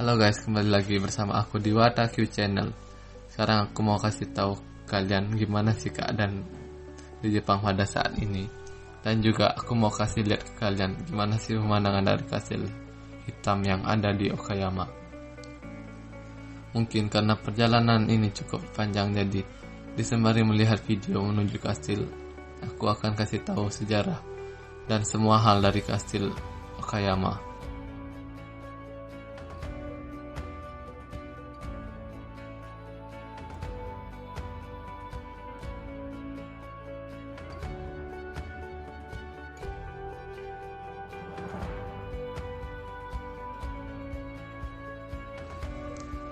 Halo guys, kembali lagi bersama aku di Wataku Channel. Sekarang aku mau kasih tahu kalian gimana sih keadaan di Jepang pada saat ini. Dan juga aku mau kasih lihat ke kalian gimana sih pemandangan dari kastil hitam yang ada di Okayama. Mungkin karena perjalanan ini cukup panjang, jadi disembari melihat video menuju kastil, aku akan kasih tahu sejarah dan semua hal dari kastil Okayama.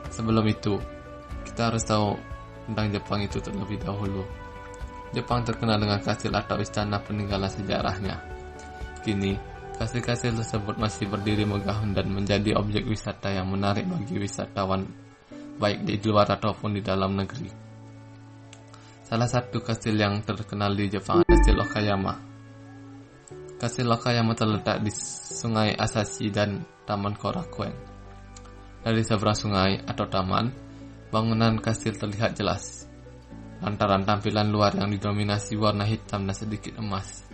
Sebelum itu, kita harus tahu tentang Jepang itu terlebih dahulu. Jepang terkenal dengan kastil atau istana peninggalan sejarahnya. Kini, kastil-kastil tersebut masih berdiri megah dan menjadi objek wisata yang menarik bagi wisatawan, baik di luar ataupun di dalam negeri. Salah satu kastil yang terkenal di Jepang adalah Kastil Okayama. Kastil Okayama terletak di Sungai Asashi dan Taman Korakuen. Dari seberang sungai atau taman, bangunan kastil terlihat jelas, lantaran tampilan luar yang didominasi warna hitam dan sedikit emas.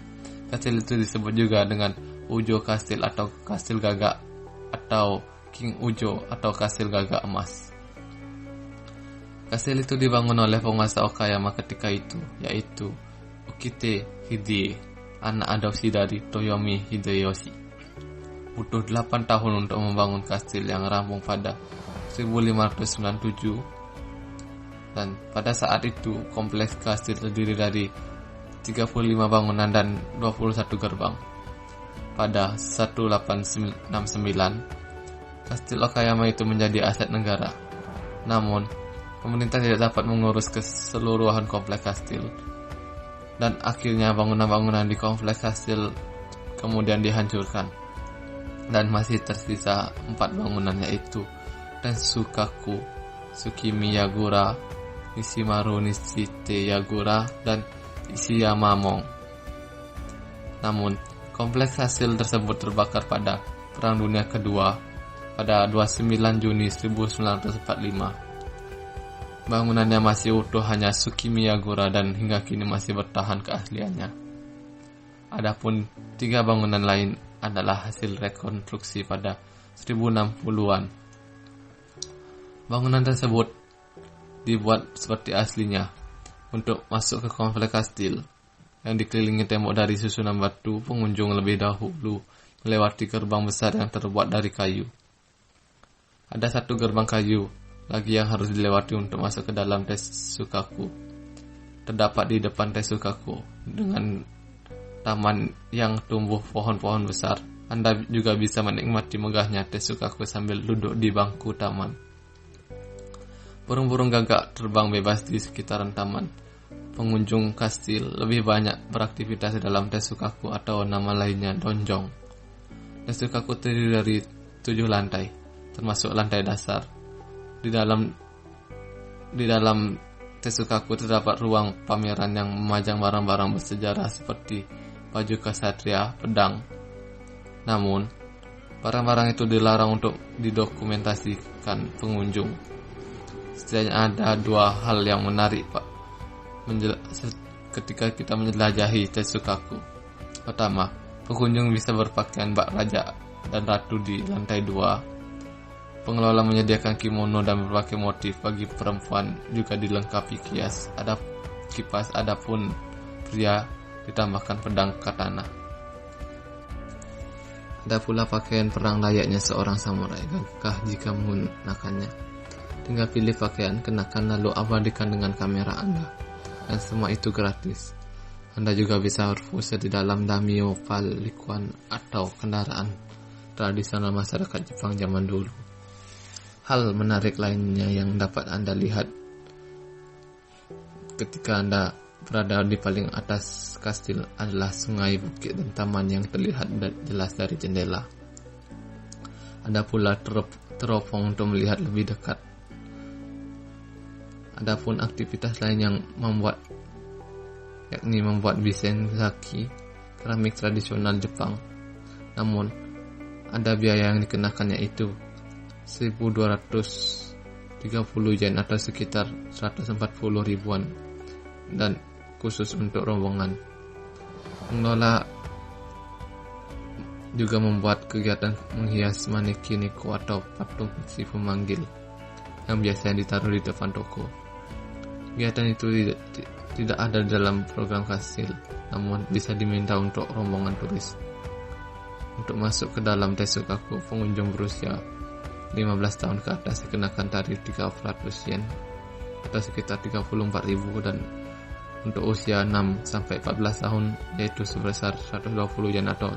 Kastil itu disebut juga dengan Ujo Kastil atau Kastil Gagak atau King Ujo atau Kastil Gagak Emas. Kastil itu dibangun oleh penguasa Okayama ketika itu, yaitu Okite Hidie, anak adopsi dari Toyomi Hideyoshi. Butuh 8 tahun untuk membangun kastil yang rampung pada 1597, dan pada saat itu kompleks kastil terdiri dari 35 bangunan dan 21 gerbang. Pada 1869, Kastil Okayama itu menjadi aset negara. Namun, pemerintah tidak dapat mengurus keseluruhan kompleks kastil, dan akhirnya bangunan-bangunan di kompleks kastil kemudian dihancurkan. Dan masih tersisa 4 bangunan, yaitu Tensukaku, Tsukimiyagura, Nishimaru Nishiteyagura, dan Ishiyamamon. Namun, kompleks kastil tersebut terbakar pada Perang Dunia Kedua pada 29 Juni 1945. Bangunannya masih utuh hanya Tsukimiyagura dan hingga kini masih bertahan keasliannya. Adapun 3 bangunan lain adalah hasil rekonstruksi pada 1060-an. Bangunan tersebut dibuat seperti aslinya. Untuk masuk ke kompleks kastil yang dikelilingi tembok dari susunan batu, pengunjung lebih dahulu melewati gerbang besar yang terbuat dari kayu. Ada 1 gerbang kayu lagi yang harus dilewati untuk masuk ke dalam Tetsukaku. Terdapat di depan Tetsukaku dengan taman yang tumbuh pohon-pohon besar. Anda juga bisa menikmati megahnya Tetsukaku sambil duduk di bangku taman. Burung-burung gagak terbang bebas di sekitaran taman. Pengunjung kastil lebih banyak beraktivitas dalam Tetsukaku atau nama lainnya donjong. Tetsukaku terdiri dari 7 lantai, termasuk lantai dasar. Di dalam Tetsukaku terdapat ruang pameran yang memajang barang-barang bersejarah seperti baju kesatria, pedang. Namun, barang-barang itu dilarang untuk didokumentasikan pengunjung. Setidaknya ada 2 hal yang menarik, Pak, ketika kita menjelajahi Tetsukaku. Pertama, pengunjung bisa berpakaian bak raja dan ratu di lantai 2. Pengelola menyediakan kimono dan berbagai motif bagi perempuan, juga dilengkapi kipas, adapun pria ditambahkan pedang katana. Ada pula pakaian perang layaknya seorang samurai, gagah jika menggunakannya. Tinggal pilih pakaian, kenakan, lalu abadikan dengan kamera Anda. Dan semua itu gratis. Anda juga bisa berpose di dalam daimyo palikuan atau kendaraan tradisional masyarakat Jepang zaman dulu. Hal menarik lainnya yang dapat Anda lihat ketika Anda berada di paling atas kastil adalah sungai, bukit, dan taman yang terlihat jelas dari jendela. Ada pula teropong untuk melihat lebih dekat. Adapun aktivitas lain yang membuat yakni membuat bisenzaki, keramik tradisional Jepang. Namun, ada biaya yang dikenakan, yaitu 1.230 yen atau sekitar 140 ribuan, dan khusus untuk rombongan. Pengelola juga membuat kegiatan menghias manekineko atau patung si pemanggil yang biasanya ditaruh di depan toko. Kegiatan itu tidak ada dalam program kastil, namun bisa diminta untuk rombongan turis. Untuk masuk ke dalam Teisukaku, pengunjung berusia 15 tahun ke atas dikenakan tarif 300 yen atau sekitar 34.000, dan untuk usia 6 sampai 14 tahun yaitu sebesar 120 yen atau